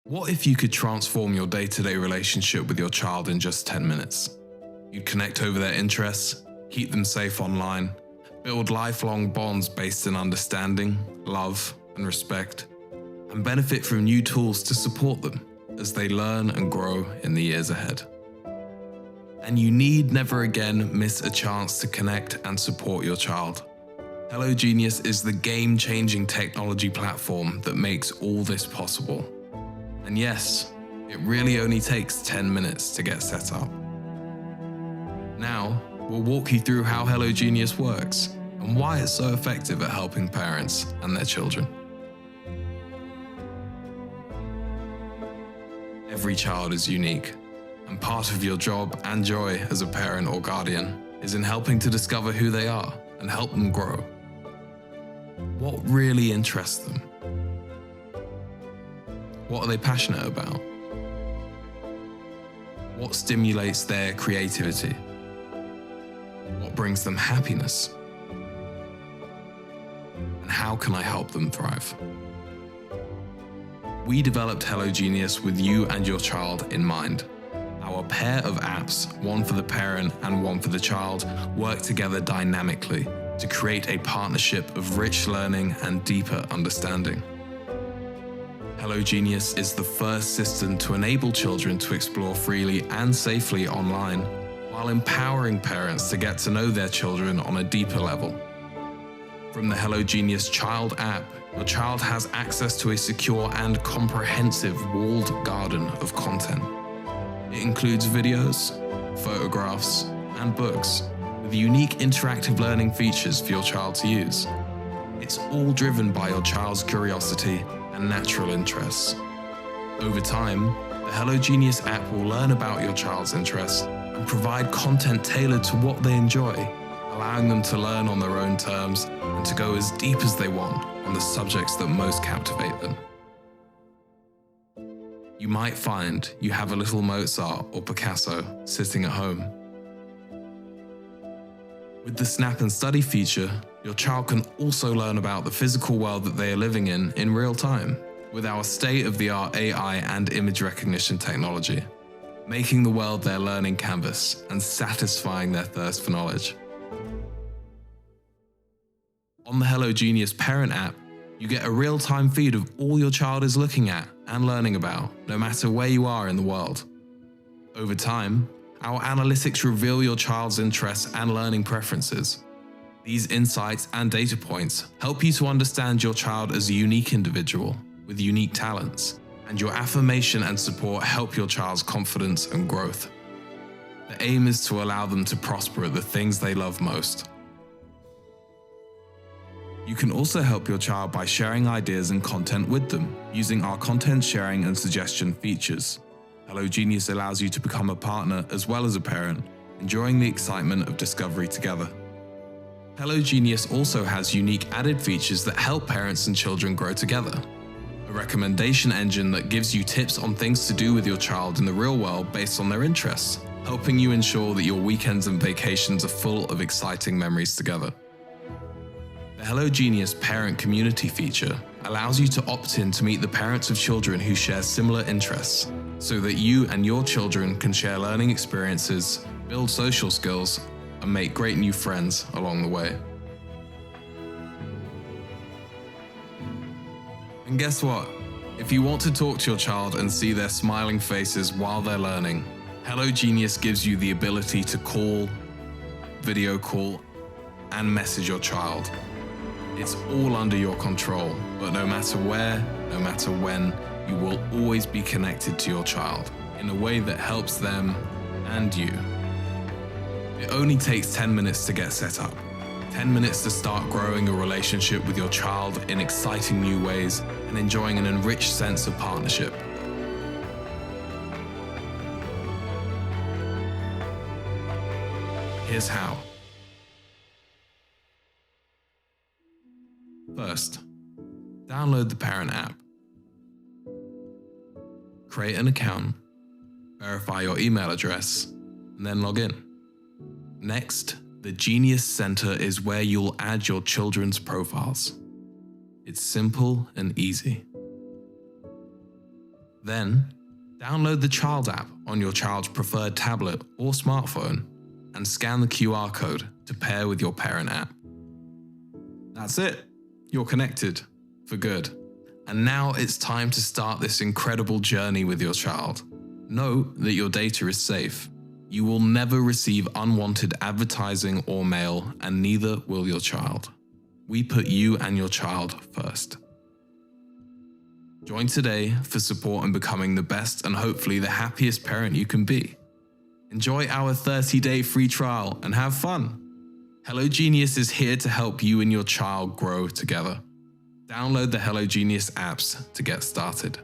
What if you could transform your day-to-day relationship with your child in just 10 minutes? You'd connect over their interests, keep them safe online, build lifelong bonds based in understanding, love, and respect, and benefit from new tools to support them as they learn and grow in the years ahead. And you need never again miss a chance to connect and support your child. Hello Genius is the game-changing technology platform that makes all this possible. And yes, it really only takes 10 minutes to get set up. Now, we'll walk you through how Hello Genius works and why it's so effective at helping parents and their children. Every child is unique, and part of your job and joy as a parent or guardian is in helping to discover who they are and help them grow. What really interests them? What are they passionate about? What stimulates their creativity? What brings them happiness? And how can I help them thrive? We developed Hello Genius with you and your child in mind. Our pair of apps, one for the parent and one for the child, work together dynamically to create a partnership of rich learning and deeper understanding. Hello Genius is the first system to enable children to explore freely and safely online, while empowering parents to get to know their children on a deeper level. From the Hello Genius Child app, your child has access to a secure and comprehensive walled garden of content. It includes videos, photographs, and books, with unique interactive learning features for your child to use. It's all driven by your child's curiosity and natural interests. Over time, the Hello Genius app will learn about your child's interests and provide content tailored to what they enjoy, allowing them to learn on their own terms and to go as deep as they want on the subjects that most captivate them. You might find you have a little Mozart or Picasso sitting at home. With the Snap and Study feature, your child can also learn about the physical world that they are living in real time, with our state-of-the-art AI and image recognition technology, making the world their learning canvas and satisfying their thirst for knowledge. On the Hello Genius Parent app, you get a real-time feed of all your child is looking at and learning about, no matter where you are in the world. Over time, our analytics reveal your child's interests and learning preferences. These insights and data points help you to understand your child as a unique individual with unique talents, and your affirmation and support help your child's confidence and growth. The aim is to allow them to prosper at the things they love most. You can also help your child by sharing ideas and content with them using our content sharing and suggestion features. Hello Genius allows you to become a partner as well as a parent, enjoying the excitement of discovery together. Hello Genius also has unique added features that help parents and children grow together. A recommendation engine that gives you tips on things to do with your child in the real world based on their interests, helping you ensure that your weekends and vacations are full of exciting memories together. The Hello Genius Parent Community feature allows you to opt in to meet the parents of children who share similar interests, so that you and your children can share learning experiences, build social skills, and make great new friends along the way. And guess what? If you want to talk to your child and see their smiling faces while they're learning, Hello Genius gives you the ability to call, video call, and message your child. It's all under your control, but no matter where, no matter when, you will always be connected to your child in a way that helps them and you. It only takes 10 minutes to get set up. 10 minutes to start growing a relationship with your child in exciting new ways and enjoying an enriched sense of partnership. Here's how. First, download the Parent app. Create an account, verify your email address, and then log in. Next, the Genius Center is where you'll add your children's profiles. It's simple and easy. Then, download the Child app on your child's preferred tablet or smartphone and scan the QR code to pair with your parent app. That's it. You're connected for good. And now it's time to start this incredible journey with your child. Know that your data is safe. You will never receive unwanted advertising or mail, and neither will your child. We put you and your child first. Join today for support in becoming the best and hopefully the happiest parent you can be. Enjoy our 30-day free trial and have fun. Hello Genius is here to help you and your child grow together. Download the Hello Genius apps to get started.